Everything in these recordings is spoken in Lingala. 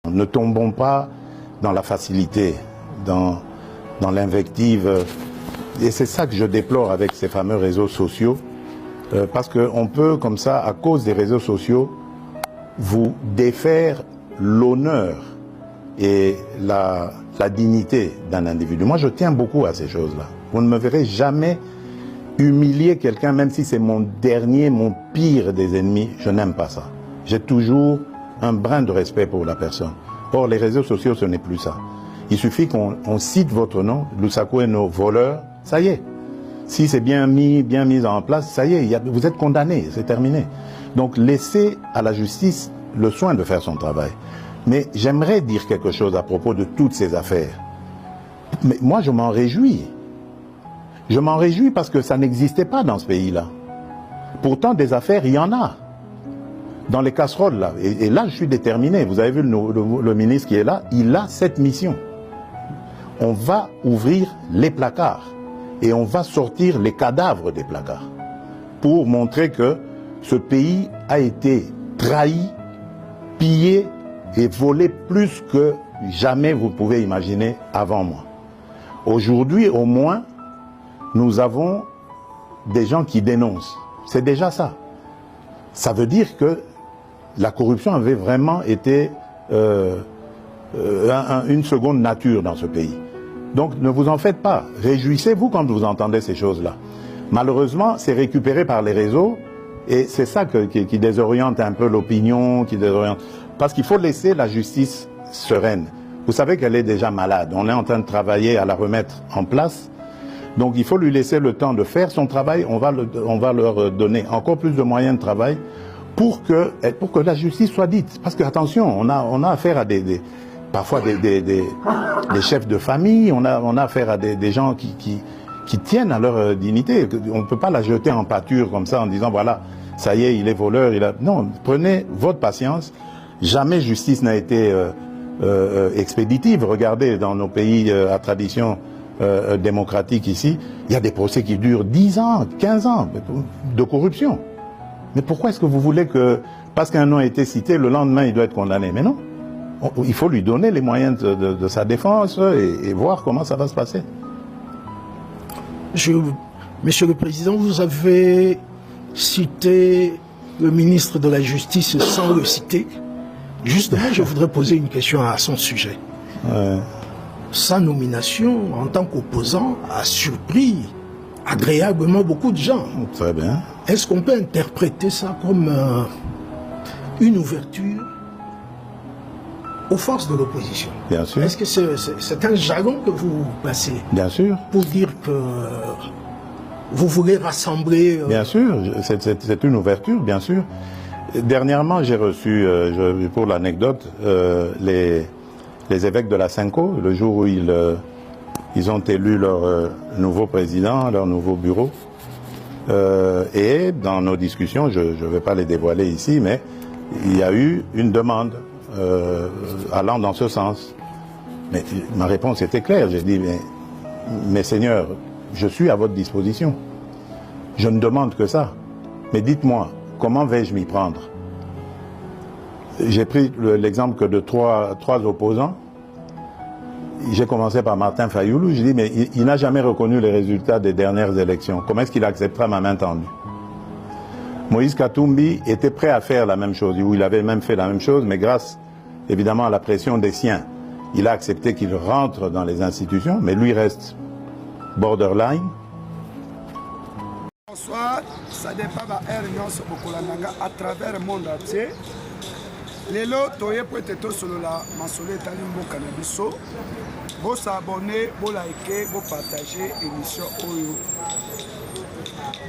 Ne tombons pas dans la facilité, dans l'invective. Et c'est ça que je déplore avec ces fameux réseaux sociaux. Parce qu'on peut, comme ça, à cause des réseaux sociaux, vous défaire l'honneur et la dignité d'un individu. Moi, je tiens beaucoup à ces choses-là. Vous ne me verrez jamais humilier quelqu'un, même si c'est mon pire des ennemis. Je n'aime pas ça. J'ai toujours un brin de respect pour la personne. Or, les réseaux sociaux, ce n'est plus ça. Il suffit qu'on cite votre nom, Lusaku et nos voleurs, ça y est. Si c'est bien mis en place, ça y est, vous êtes condamné, c'est terminé. Donc, laissez à la justice le soin de faire son travail. Mais j'aimerais dire quelque chose à propos de toutes ces affaires. Mais moi, je m'en réjouis. Je m'en réjouis parce que ça n'existait pas dans ce pays-là. Pourtant, des affaires, il y en a. Dans les casseroles, là. Et là, je suis déterminé. Vous avez vu le ministre qui est là, il a cette mission. On va ouvrir les placards et on va sortir les cadavres des placards pour montrer que ce pays a été trahi, pillé et volé plus que jamais vous pouvez imaginer avant moi. Aujourd'hui, au moins, nous avons des gens qui dénoncent. C'est déjà ça. Ça veut dire que la corruption avait vraiment été une seconde nature dans ce pays. Donc ne vous en faites pas. Réjouissez-vous quand vous entendez ces choses-là. Malheureusement, c'est récupéré par les réseaux et c'est ça qui désoriente un peu l'opinion, qui désoriente. Parce qu'il faut laisser la justice sereine. Vous savez qu'elle est déjà malade. On est en train de travailler à la remettre en place. Donc il faut lui laisser le temps de faire son travail. On va leur donner encore plus de moyens de travail pour que la justice soit dite. Parce que attention, on a affaire à parfois des chefs de famille, on a affaire à des gens qui tiennent à leur dignité. On ne peut pas la jeter en pâture comme ça en disant voilà, ça y est, il est voleur. Non, prenez votre patience. Jamais justice n'a été expéditive. Regardez dans nos pays à tradition démocratique ici, il y a des procès qui durent 10 ans, 15 ans de corruption. Mais pourquoi est-ce que vous voulez que, parce qu'un nom a été cité, le lendemain il doit être condamné? Mais non. Il faut lui donner les moyens de sa défense et voir comment ça va se passer. Monsieur le Président, vous avez cité le ministre de la Justice sans le citer. Justement, je voudrais poser une question à son sujet. Ouais. Sa nomination en tant qu'opposant a surpris agréablement beaucoup de gens. Très bien. Est-ce qu'on peut interpréter ça comme une ouverture aux forces de l'opposition? Bien sûr. Est-ce que c'est un jargon que vous passez? Bien sûr. Pour dire que vous voulez rassembler... Bien sûr, c'est une ouverture, bien sûr. Dernièrement, j'ai reçu, pour l'anecdote, les évêques de la Cinco, le jour où ils ont élu leur nouveau président, leur nouveau bureau. Et dans nos discussions, je ne vais pas les dévoiler ici, mais il y a eu une demande allant dans ce sens. Mais ma réponse était claire. J'ai dit, mais Seigneur, je suis à votre disposition. Je ne demande que ça. Mais dites-moi, comment vais-je m'y prendre? J'ai pris l'exemple que de trois opposants. J'ai commencé par Martin Fayoulou. Je dis, mais il n'a jamais reconnu les résultats des dernières élections. Comment est-ce qu'il acceptera ma main tendue? Moïse Katumbi était prêt à faire la même chose, ou il avait même fait la même chose, mais grâce évidemment à la pression des siens, il a accepté qu'il rentre dans les institutions, mais lui reste borderline. Bonsoir, ça dépend de la à travers le monde entier. Les lots, peut-être sur la mansole Talimbo Cannabiso. Vous abonnez, vous likez, vous partagez l'émission Oyo.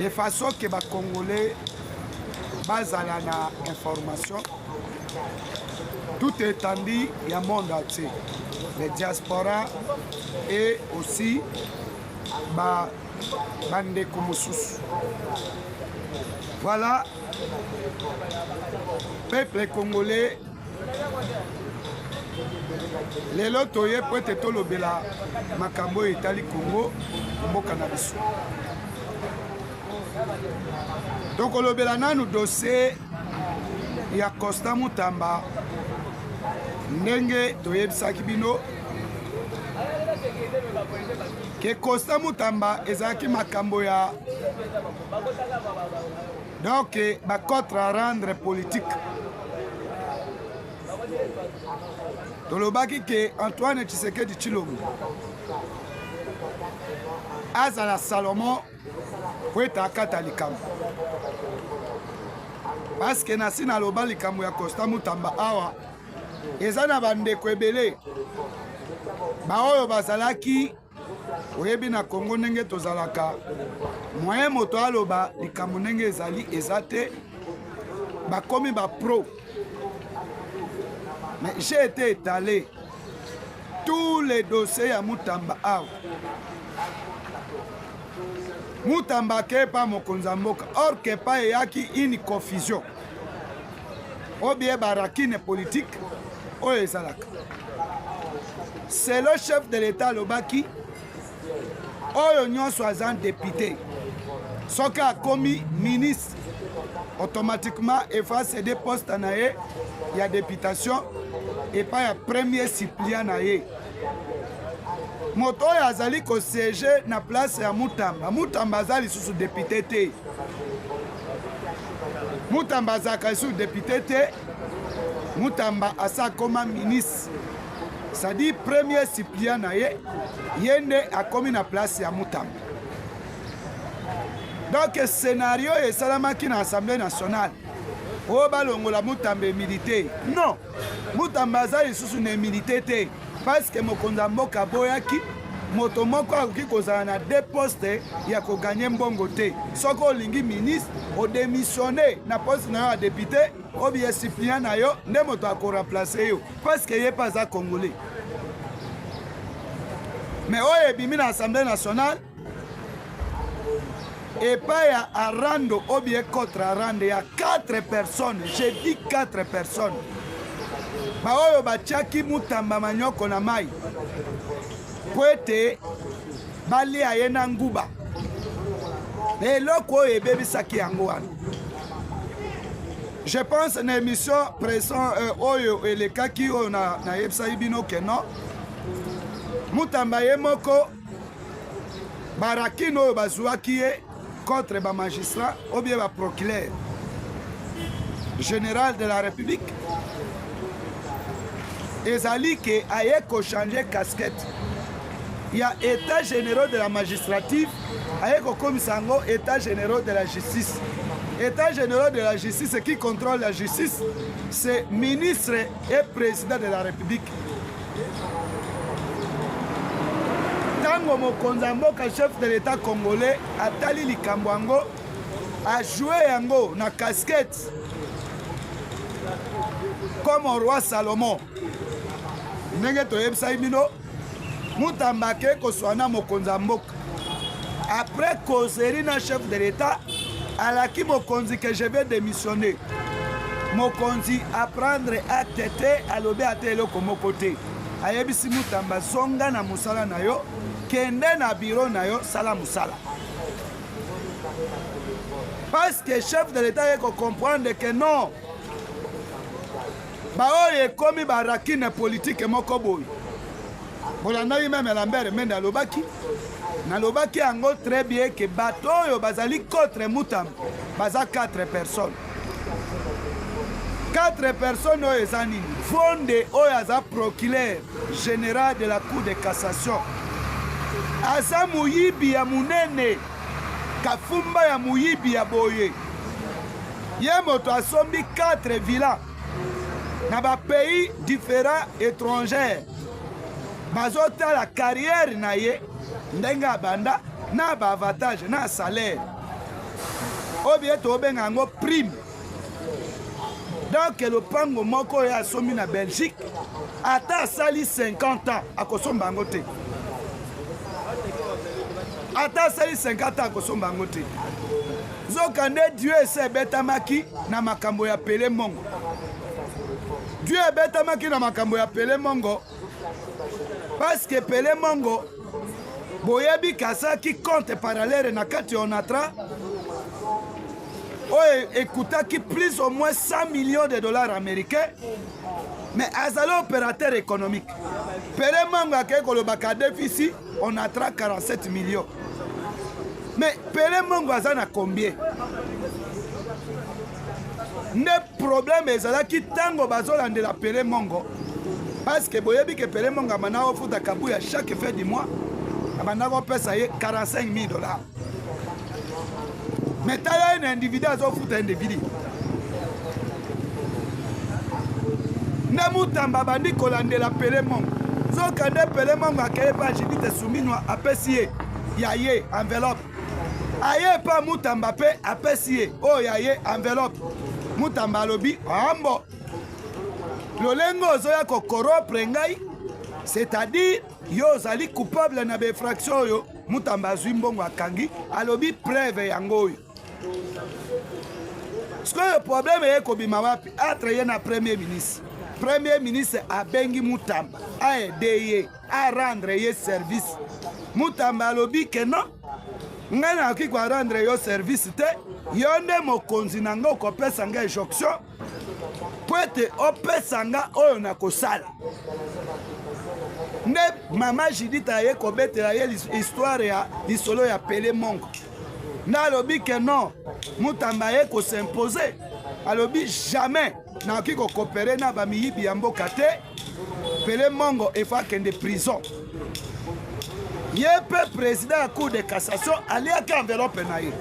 De façon que les Congolais basent la information. Tout étendu, il y a un monde entier. Les diasporas et aussi Bande Koumoussous. Voilà, peuple congolais, les lots peut-être le bela Makambo Itali Congo, Mboka na biso. Donc le bela na nous dossier, il y a Costa Moutamba, ndenge toyebisaki bino ke Costa Mutamba ezalaki makambo ya donc bakotre à rendre politique. Tolobaki ke Antoine Tshisekedi Tshilombo azala Salomon po ete akata likambo, parce que nasi naloba likambo ya Costa Mutamba awa eza na bandeko ebele baoyo bazalaki oyebi na Congo ndenge tozalaka moyen moto aloba likambo ndenge ezali eza te, bakomi pro. Mais j'ai été étalé tous les dossiers à Mutamba awa. Mutamba kepa mokonzamboka or kepa eyaki une confusion ou bien barakine politique o ezalaka. C'est le chef de l'État lobaki oyo nyonso azan député soki akomi ministre automatiquement efface des postes na ye ya députation et pas ya premier suppléant na ye. Moto oyo azali ko siéger na place ya Mutamba, Mutamba azali lisusu député te. Mutamba azalaka lisusu député te, Mutamba asa koma ministre, c'est-à-dire premier suppléant na ye yende akomi na place ya Mutamba. Donc scénario esalamaki na Assemblée nationale oyo balongola Mutamba militaire. Non, Mutamba azali lisusu na militaire te, parce que mokonzi mboka boyaki moto moko akoki kozala na deux postes ya koganye mbongo te. Soki olingi ministre odémissionné na poste na yo ya député obiye suppléant na yo nde moto akoremplace yo, parce que ye pas aza congolais. Mais oyo ebimi na Assemblée nationale et pas ya Arando ou bien contre Arando, il y a 4 personnes, j'ai dit 4 personnes. Ba oyo batiaki Mutamba manyoko na mai po ete balia ye na nguba eloko oyo ebebisaki yango wana. Je pense na émission présent oyo elekaki oyo na yebisaki bino ke non Mutamba ye moko barakino oyo bazwaki ye contre ba magistrat ou bien ba procureur général de la République ezali ke aye ko changer casquette. Il y a état généraux de la magistrature, aye ko komisango état généraux de la justice. État généraux de la justice qui contrôle la justice, c'est ministre et président de la République. Tango mokonzi mboka chef de l'État congolais atali likambo yango a joué yango na casquette comme au roi Salomon. Ndenge toyebisa bino Mutamba ke koswana mokonzi mboka après causerie na chef de l'État alaki mokonzi que je vais démissionner. Mokonzi à prendre acte te alobe ate eloko moko te. Ayebisi Mutamba zonga na musala na yo, kende na bureau na yo, sala musala. Parce que chef de l'État yeko comprendre que non, baoye komi barakine politique moko boy. Bolanda même Lambert Mende alobaki nalobaki ango très bien que bato oyo bazali contre Mutamba baza 4 personnes. 4 personnes oyo eza nini? Fonde oyo aza procureur général de la Cour de cassation, aza muyibi ya munene, kafumba ya muyibi ya boye. Ye moto asombi 4 villas na ba pays différents étrangers. Bazota la carrière na ye ndenge abanda na ba avantage na salaire. Obie to benga ngo prime. Donc le pango moko ya somi na Belgique ata sali 50 ans akosomba ngo te. Ata sali 50 ans akosomba ngo te. Zokande Dieu ese betamaki na makambo ya Pele Mongo. Dieu betamaki na makambo ya Pele Mongo parce que Pele Mongo boyebi kasaki compte parallèle na kati onatra oye écoutaki plus ou moins 100 millions de dollars américains mais azali opérateur économique. Pele Mongo akei kolobaka déficit, on attrape 47 millions. Mais Pele Mongo aza na combien? Ne problème ezalaki tango bazolandela Pele Mongo. Parce que boyebi que Pele Mongo amana ofuta kabuya chaque fin du mois. Amana opesa ye 45 000 $. Mais tala un individu azofuta individu. Ne Mutamba bandi kolandela Pele Mongo. Zokande Pele Mongo akeye pa jidite souminwa apesiye yaye enveloppe. Aye pa Mutamba pe apesiye o yaye enveloppe. Mutamba lobi ambo. Lolengo ozoya ko corrompre ngai, c'est-à-dire yo zali coupable na befraction yo. Mutamba zwi mbongo akangi alobi preuve yango yo. Ce que le problème est kobima wapi atre na premier ministre. Premier ministre a bengi Mutamba a aider a rendre ye service. Mutamba lobi que non. Ngana ki kwa rendre yo service te yonde mokonzi nanga kopesa nga injonction poete opesa nga oyo na kosala. Ne mama Jidita ye kobetela ye histoire ya lisolo ya Pele Mongo. Na lobi que non Mutamba ye ko s'imposer. Alobi jamais na ki ko coopérer na ba miyibi ya mboka te. Pele Mongo e fa kende prison. Yepe président à Cour de cassation allait à enveloppe naïe.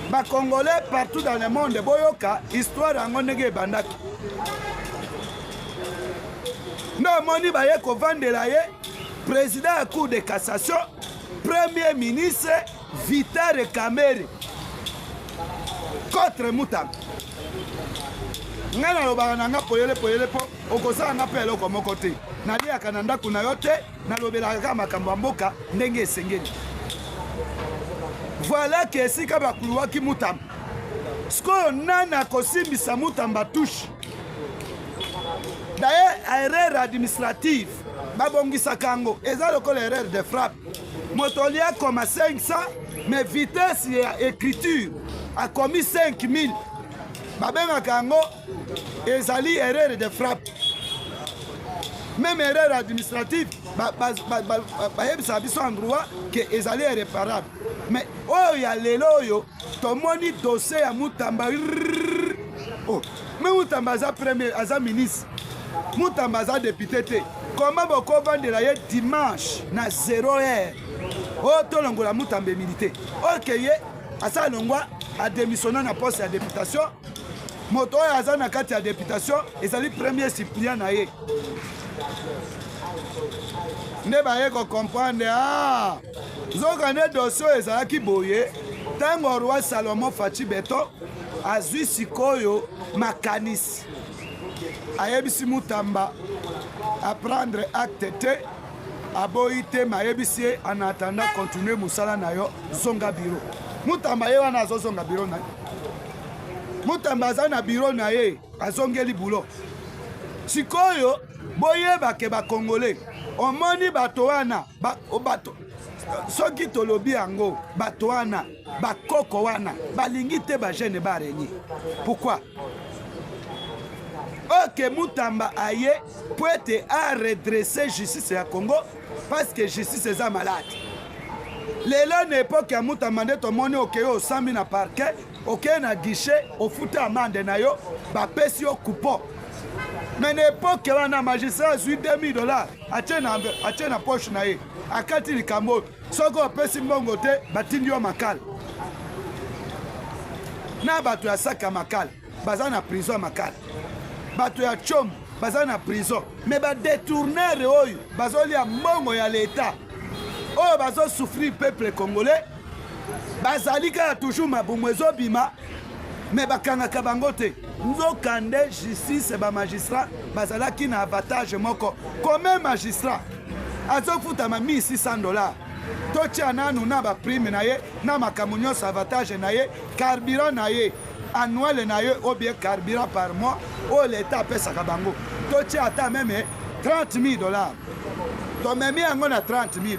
Ba Congolais partout dans le monde boyoka histoire angonege bandaki. Non moni ba yeko vandela ye président à Cour de cassation premier ministre Vital Kamerhe contre Mutamba. Ngana lobaka nanga poyele po okosala nga pe eloko moko te. Naliaka na ndako na yo te nalobelaka makambo ya mboka ndenge esengeli. Voilà que esika bakuluwaki Mutamba. Sikoyo nani akosimbisa Mutamba touche. D'ailleurs erreur administrative babongisaka yango eza lokola erreur de frappe. Moto lia koma 500 mais vitesse ya écriture a commis 5000. Babengaka yango ezali erreur de frappe. Même erreur administrative, ça en droit que les allés irréparables. Mais oh ya lelo yo, to moni dossier ya Mutamba. Oh, mais Mutamba za premier, aza ministre. Mutamba za député te. Comment boko vendre la dimanche na 0h. Oh to longola Mutamba milité. OK ye, asa longwa a démissionné na poste ya députation. Moto ya aza na kati ya députation, ezali premier suppléant na ye. Ne ba ye ko comprendre zoka ne dossier ezalaki boye tango roi Salomon Fachi Beto azwi sikoyo makanisi ayebisi Mutamba à prendre acte te aboyi te mayebisi en attendant continuer musala na yo zonga bureau. Mutamba ye wana azozonga bureau na Mutamba aza na bureau na ye azongeli boulot. Sikoyo boyeba ke ba Congolais omoni bato wana bato soki tolobi yango bato wana bakoko wana balingi te ba jeune ba régner. Pourquoi? Ok Mutamba aye peut a redresser justice ya Congo parce que justice est malade. Lelo n'époque ya Mutamba nde tomoni okeyo osambi na parquet okeyo na guichet ofute amande na yo bapesi yo coupon. Mais l'époque wana magistrat zui $2000 atie na poche na ye akati likambo soko opesi mbongo te batindi yo makala na bato ya saka makala baza na prison makala bato ya chom baza na prison mais ba détourneur oyo bazolia mbongo ya l'état oyo bazo souffrir peuple congolais bazali kaka toujours mabumu ezobima mais bakangaka bango te. Nzokande justice ba magistrat bazalaki na avantage moko comme magistrat azofuta ma $1600 totia nanu na ba prime na ye na makambo nyonso avantage na ye carburant na ye annuel na ye ou bien carburant par mois o l'état pesaka bango totia ata même $30,000 tomemi yango na $30,000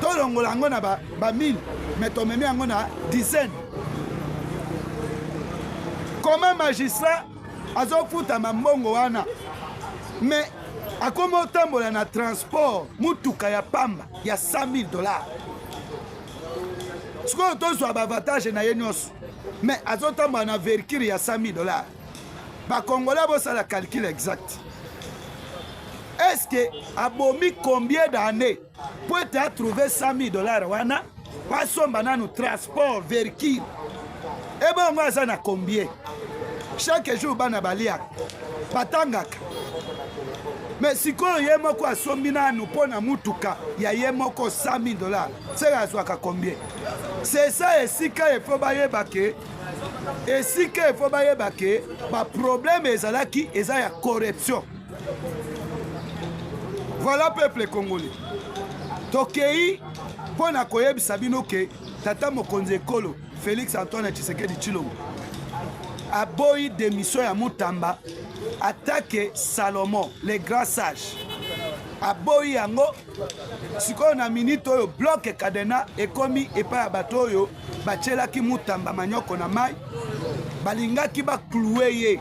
tolongola yango na ba 1000 mais tomemi yango na dizaine. Comment magistrat azofuta mambongo wana mais akoma otambola na transport mutuka ya pamba ya 100 000 $. Sikoyo tozwa baavantage na ye nyonso, mais azotambola na véhicule ya 100 000 $. Bakongolais bosala calcul exact. Est-ce que abomi combien d'années pour être trouvé 100 000 $ wana pasomba nanu transport véhicule? Et bon moi ça na combien? Chaque jour bana baliaka batangaka. Mais sikoyo ye moko asombi nanu pona mutuka ya ye moko 100 000 $. C'est azwaka combien? C'est ça esika il faut bayeba ke esika il faut bayeba ke ba problème ezalaki eza ya corruption. Voilà peuple congolais. Tokei pona koyebisa bino ke tata mokonzi ekolo Félix Antoine Tshisekedi Tshilombo aboyi démission ya Mutamba attaque Salomon le grand sage. Aboyi yango sikoyo na minute oyo bloc Kadena ekomi epa ya bato oyo bachelaki Mutamba manyoko na mai balingaki baklouer ye.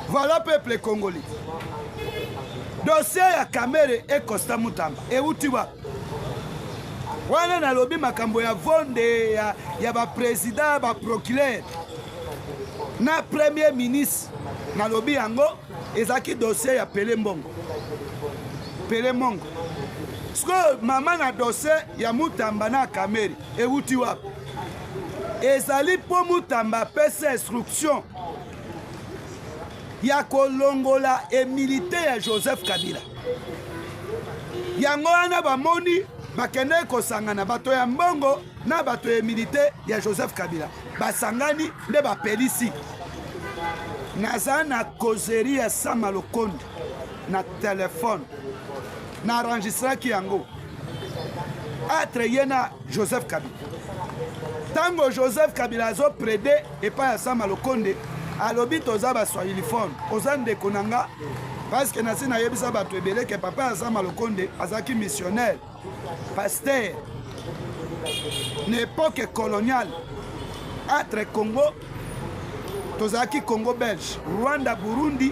Voilà peuple congolais. Dossier ya Kamere et Costa Mutamba euti wa wana nalobi makambo ya vonde ya ba président ba procureur na premier ministre nalobi yango ezaki dossier ya Pele Mbongo. Pele Mbongo sko mama na dossier ya Mutamba na Kamere euti wa ezali po Mutamba pesa instruction ya kolongola emilité ya Joseph Kabila. Yango wana bamoni bakende kosangana bato ya mbongo na bato ya emilité ya Joseph Kabila. Basangani nde bapelisi. Naza na causerie ya Sama Lokonde na telefone. Na enregistraki yango. Atre yena Joseph Kabila. Tango Joseph Kabila azo prede epa ya Sama Lokonde alobi toza baswahiliphone oza ndeko nanga parce que nasi nayebisa bato ebele ke papa ya Sama Lokonde azaki missionnaire pasteur na époque coloniale entre Congo tozalaki Congo belge Rwanda Burundi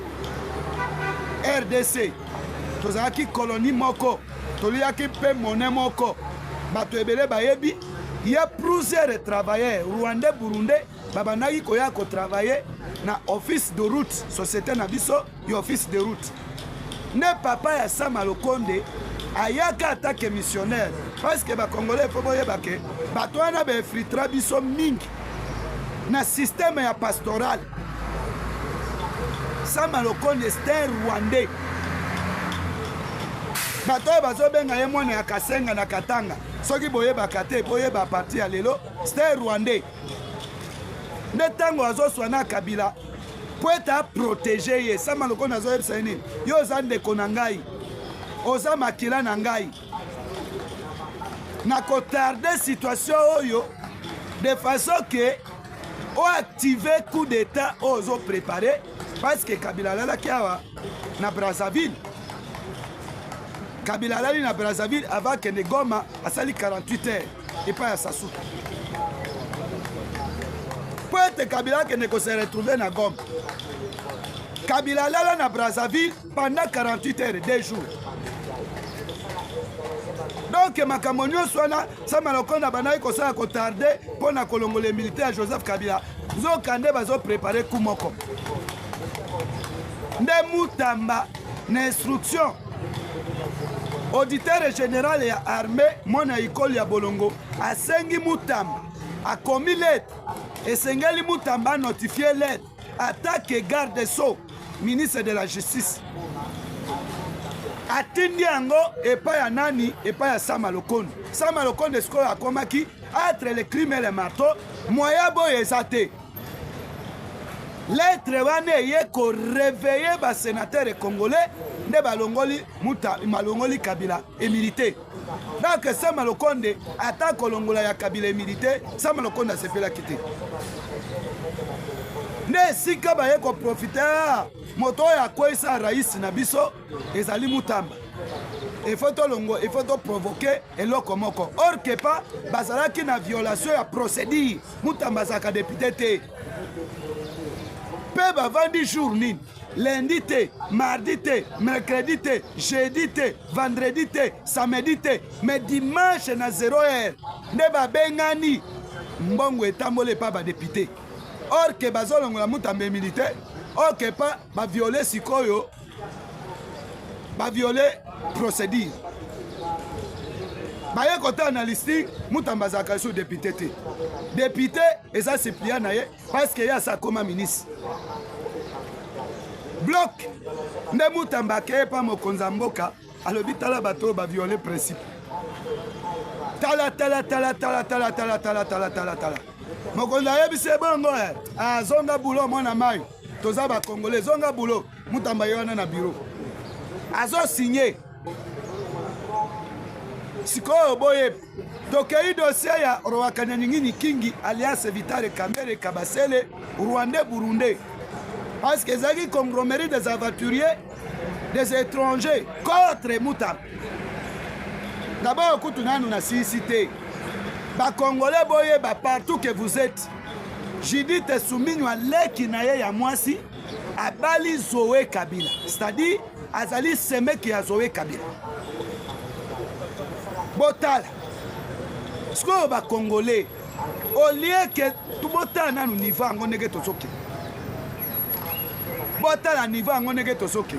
RDC tozalaki colonie moko toliaki mpe monnaie moko bato ebele bayebi ya plusieurs travailleurs rwandais burundais babandaki koya kotravailler na office de route société na biso ya office de route. Ne papa ya Sama Lokonde ayaka attaque missionnaire parce que ba congolais faut boyeba ke bato wana ba fritra biso mingi na système ya pastoral. Sama Lokonde c'est rwandais. Bato bazo benga ye mwana ya Kasenga na Katanga soki boyeba kate boyeba parti ya lelo c'est rwandais. Nde tango azoswana Kabila po eta protéger ye Sama Lokonde azoyebisa nini yo oza ndeko na ngai oza makila na ngai na kotarde situation oyo de façon que o activer coup d'état ozo préparer parce que Kabila lalaki awa na Brazzaville. Kabila lali na Brazzaville avant que ne Goma asali 48 heures et pas à Sassou. Peut-être Kabila qui ne se retrouver na Goma. Kabila lala na Brazzaville pendant 48 heures, 2 jours. Donc makamonio swana Sama Lokonde banayi kosala kotarde pour na kolongola militaire Joseph Kabila. Zo kande bazo préparer kumoko. Nde Mutamba na instruction auditeur général ya armée mona ikoli ya Bolongo asengi Mutamba a commis lettre et sengeli Mutamba notifié lettre attaque garde des Sceaux ministre de la justice atindi yango epa ya nani epa ya Sama Lokonde. Sama Lokonde sikoyo akomaki entre le crime et le marteau moya boyo eza te. Lettre wana eye ko réveiller ba sénateur congolais nde balongoli malongoli Kabila emilité. Donc Sama Lokonde ata kolongola ya Kabila emilité Sama Lokonde asepelaki te. Nde sika baye ko profiter moto ya kwesa rais na biso ezali Mutamba. Il faut to provoquer eloko moko. Or que pas bazalaki na violation ya procédure Mutamba zaka député te. Pe bavandi jour nini lundi te, mardi te, mercredi te, jeudi te, vendredi te, samedi te, mais dimanche na 0h nde babengani mbongo etambole pa badepute. Or ke bazolongola mutambe militaire, or ke pa baviole sikoyo, baviole procédure. Baye kota analyste mutamba zaka sur député te. Député eza suppléant na ye parce que ya sa koma ministre. Bloc nde mutamba ke pa mokonza mboka alobi tala bato ba violer principe. Tala. Mokonza yebi se bongo zonga boulot mwana mayo. Toza ba congolais zonga boulot mutamba yona na bureau. Azo signé. Sikoyo boye tokei dossier ya Rwakanya Nyingini Kingi alias Vitale Kamere Kabasele Rwandais Burundais parce que zaki conglomérat des aventuriers des étrangers contre Mouta. D'abord kutunanu na cité ba congolais boye ba partout que vous êtes Judith Suminwa leki na ye ya mwasi abali Zoé Kabila, c'est-à-dire azali semeki ya Zoé Kabila. Botala siko ba congolais au lieu que tout botala na niveau ngonege tosoke botala niveau ngonege tosoke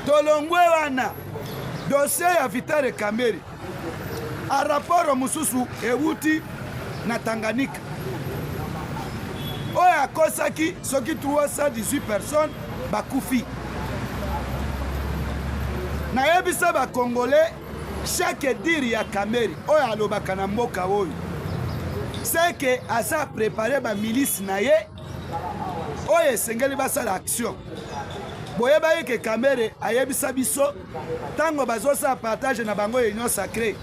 tolongwe wana dossier ya Vitale Kamere a rapport mususu ewuti na Tanganyika oya kosaki soki 318 personnes bakufi. Na yebisa ba congolais chaque dire ya Kamere oyo alobaka na mboka oyo c'est que asa préparé ba milice na ye oyo esengeli basala action boyeba ye ke Kamere ayebisa biso tango bazosa partage na bango union sacrée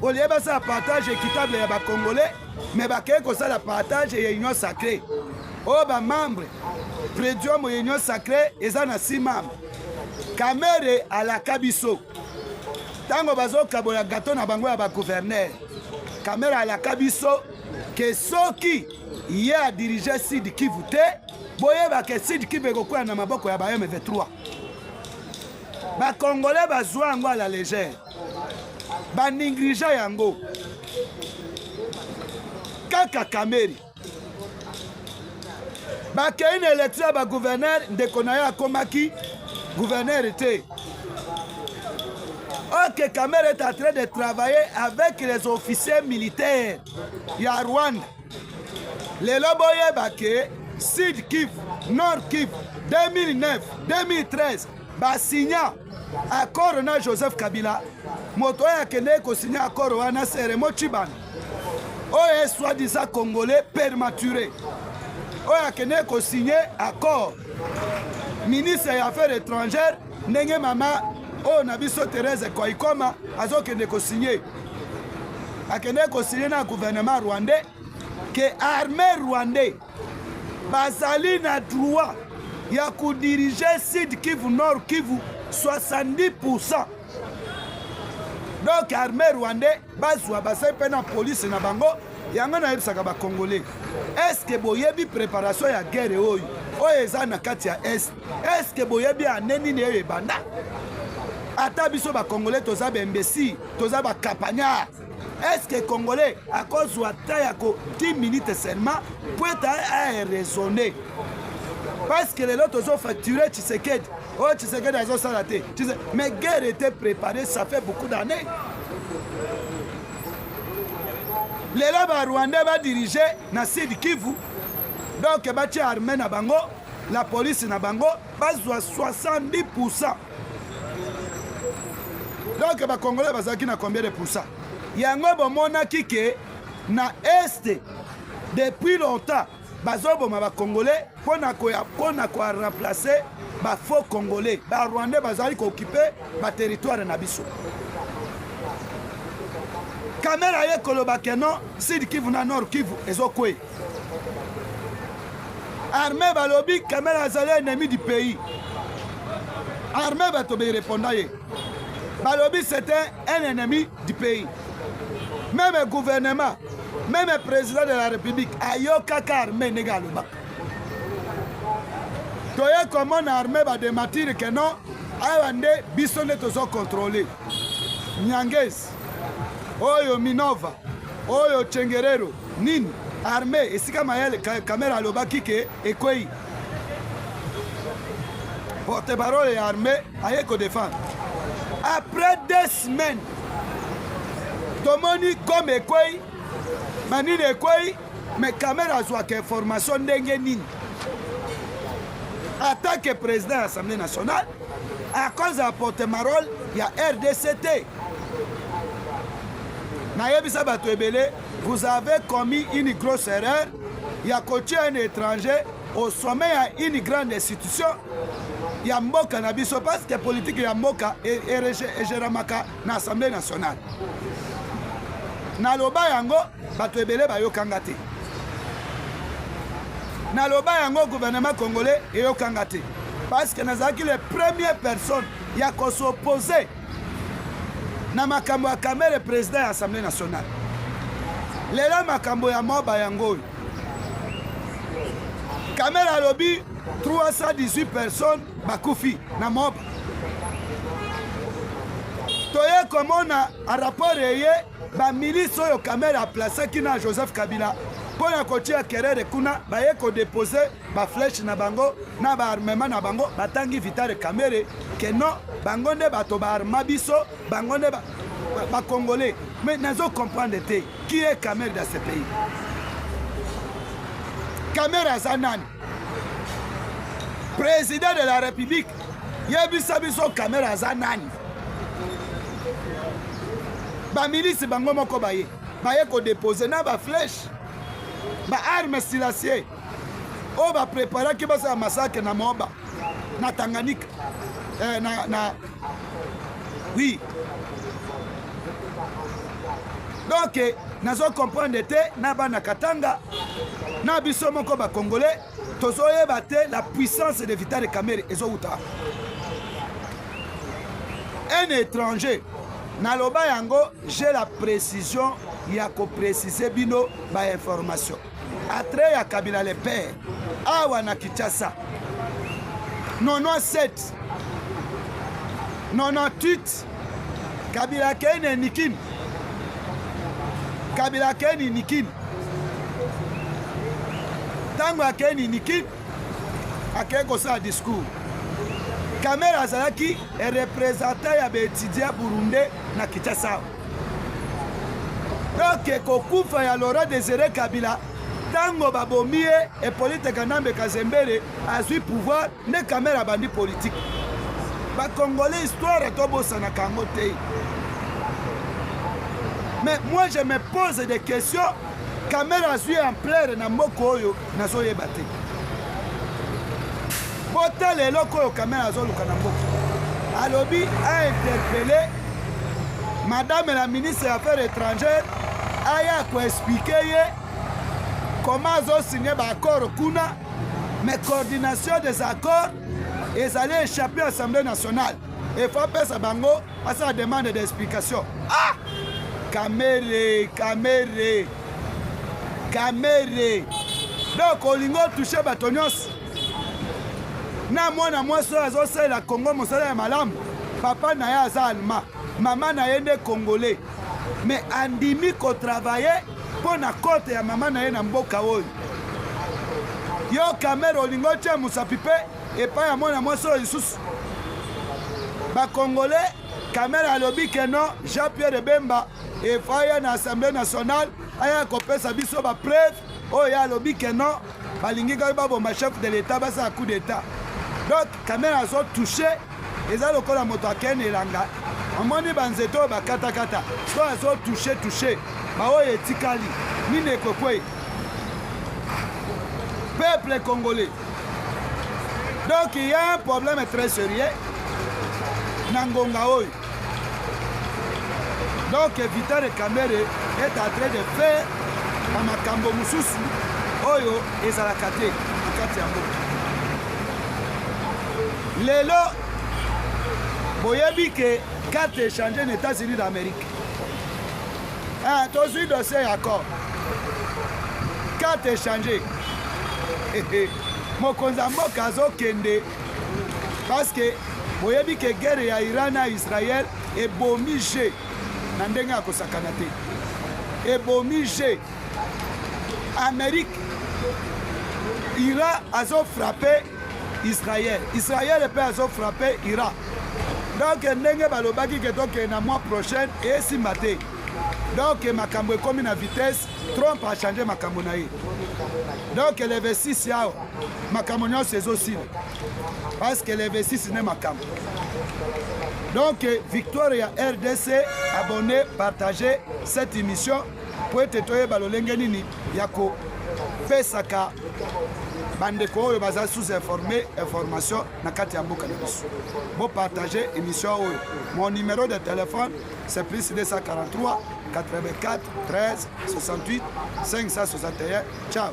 olieba sa partage équitable ya ba congolais mais bakeye kosala partage ya union sacrée oyo ba membre prédium ya union sacrée eza na 6 membres. Kamere alaka biso tango bazokabola gato na bango ya ba gouverneur Kamere alaka biso ke soki ye a dirige Sud Kivu te boyeba ke Sud Kivu ekokuya na maboko ya ba M23 ba congolais bazwa yango à la légère baningirija yango kaka Kamere bakei na élection ya ba gouverneur ndeko na ye akomaki gouverneur était. Ok, Kamere est en train de travailler avec les officiers militaires. Il y a Rwanda. Les loboye bake, Sud Kivu, Nord Kivu, 2009, 2013, ba signa accord na Joseph Kabila. Moto ya kende ko signa accord wana Seremo Chibana. Oye soi-disant congolais prématuré. Oye kende ko signé accord. Ministre des Affaires étrangères ndenge mama o na biso Thérèse Koikoma azokende ko signer akende ko signer na gouvernement rwandais que armée rwandais bazali na droit ya ku diriger Sud Kivu Nord Kivu 70%. Donc armée rwandais bazwa basepe na police na bango yango na yebisaka ba congolais. Est-ce que boyebi préparation ya guerre oyo eza na kati ya est? Est-ce que boyebi aneni ne ebanda? Ata biso ba congolais toza ba imbécile, toza ba campagnard. Est-ce que congolais à cause wa ta ko 10 minutes seulement peut raisonner? Parce que les autres ont facturé Tshisekedi. Oh Tshisekedi a salaté. Mais guerre était préparée, ça fait beaucoup d'années. Les lobes rwandais va diriger na Sud Kivu. Donc bati armée na bango, la police na bango bazwa 70%. Donc ba congolais bazaki na combien de pourcents? Yango bomona kike na est depuis longtemps bazoboma ba congolais pona ko remplacer ba faux congolais. Ba rwandais bazali ko occuper ba territoire na biso. Kamera ye koloba keno Sud Kivu na Nord Kivu ezokwe. Armée balobi Kamera azali ennemi du pays. Armée batobe répondant ye. Balobi c'était un ennemi du pays. Même le gouvernement même le président de la République ayokaka armée nega aloba toye komona armée badematire ke non awa nde biso nde tozocontrôle Nyangezi oyo Minova oyo Chengerero nini armée esika mayele kamera alobaki ke ekwei porte-parole ya armée aye kodéfendre après 2 semaines tomoni comme ekwei manini ekwei mais kamera azwaka information ndenge nini en tant que président de l'Assemblée nationale à cause de la porte-parole il y a RDCT Nayebisa bato ebele vous avez commis une grosse erreur il y a coaché un étranger au sommet à une grande institution il y a mboka na biso parce que politique ya mboka egeramaka na Assemblée nationale naloba yango bato ebele bayokanga te naloba yango gouvernement congolais eyokanga te parce que nazalaki les premières personnes ya s'opposer na makambo ya kamere président ya Assemblée nationale lelo makambo ya moba yango kamere alobi 318 personnes bakufi na moba toye komona a rapport eye bamilisi oyo kamere aplasaki na Joseph Kabila mpona kotia kerere kuna baye kodepose baflèche na bango na baarmement na bango batangi Vitale Kamere ke non bango nde bato baarma biso bango nde bacongolais mais nazo comprendre te qui est Kamere dans ce pays Kamere aza nani président de la République yebisa biso Kamere aza nani bamilisi bango moko baye kodepose na baflèche arme silencieux oyo bapreparaki basala massacre na Moba na Tanganyika oui donc nazo comprendre te na bana Katanga na biso moko bacongolais tozoyeba te la puissance de Vitale Kamere ezowuta un étranger naloba yango j'ai la précision ya kopréciser bino ba information atre ya Kabila le père awa na Kinshasa 97 98 Kabila kene nikini Kabila keni nikini tango akeni nikini akeni kosala discours Kamere azalaki représentant ya baétudiant burundais na Kinshasa donc kokufa ya Laurent Désiré Kabila tango babomi ye Hippolyte Kanambe Kazembere azwi pouvoir nde Kamere abandi politique bacongolais histoire tobosana kango te mais moi je me pose des questions Kamere azwi ampleur na mboka oyo nazoyeba te botala eloko oyo Kamere azoluka na mboka alobi a interpellé madame la ministre des Affaires étrangères aya koexplike ye comment azosigné baaccord kuna mais coordination des accords ezali échappé à l'Assemblée nationale il faut apesa bango asala demande d'explication ah Kamere donc olingo touche bato nyonso na mwana mwasi oyo azosalela Congo mosala ya malamu papa na ye aza allemand mama na ye nde congolais mais andimi kotravaille mpo na kote ya mama na ye na mboka oyo yo Kamere olingo tia mosapi mpe epai ya mwana mwasi oyo lisusu bacongolais Kamere alobi ke non Jean-Pierre Bemba efaya na Assemblée nationale aya kopesa biso bapreuve oyo ye alobi ke non balingi kaka baboma chef de l'état basala coup d'état donc Kamere azotouche eza lokola moto akene elanga amoni banzete oyo bakatakata so azotouche baoyo etikali nini ekokwei peuple congolais donc il y a un problème très sérieux na ngonga oyo donc Vitale Kamere est en train de faire makambo mosusu oyo ezalaka te na kati ya mboka lelo boyebi ke carte échangée na États-Unis d'Amérique tozwi dossier ya accord carte échangée. Mokonzi ya mboka azokende parce que boyebi ke guerre ya Iran na Israël ebomi je na ndenge ya kosakana te. Ebomi je. Amérique, Iran azo frappé Israël. Israël peut azo frappé Iran. Donc ndenge balobaki ke toke na mois prochain et si maté. Donc makambo ekomi na vitesse, Trump a changé makambo na ye. Donc le V6 yao makambo nyonso ezosila. Parce que le V6 n'est makambo. Donc victoire ya RDC, abonnez, partagez cette émission pour être toye balolenge nini yako pesaka bandeko oyo baza sous-informé information na kati ya mboka na biso. Bon partager émission oyo. Mon numéro de téléphone c'est plus 243 84 13 68 561. Ciao.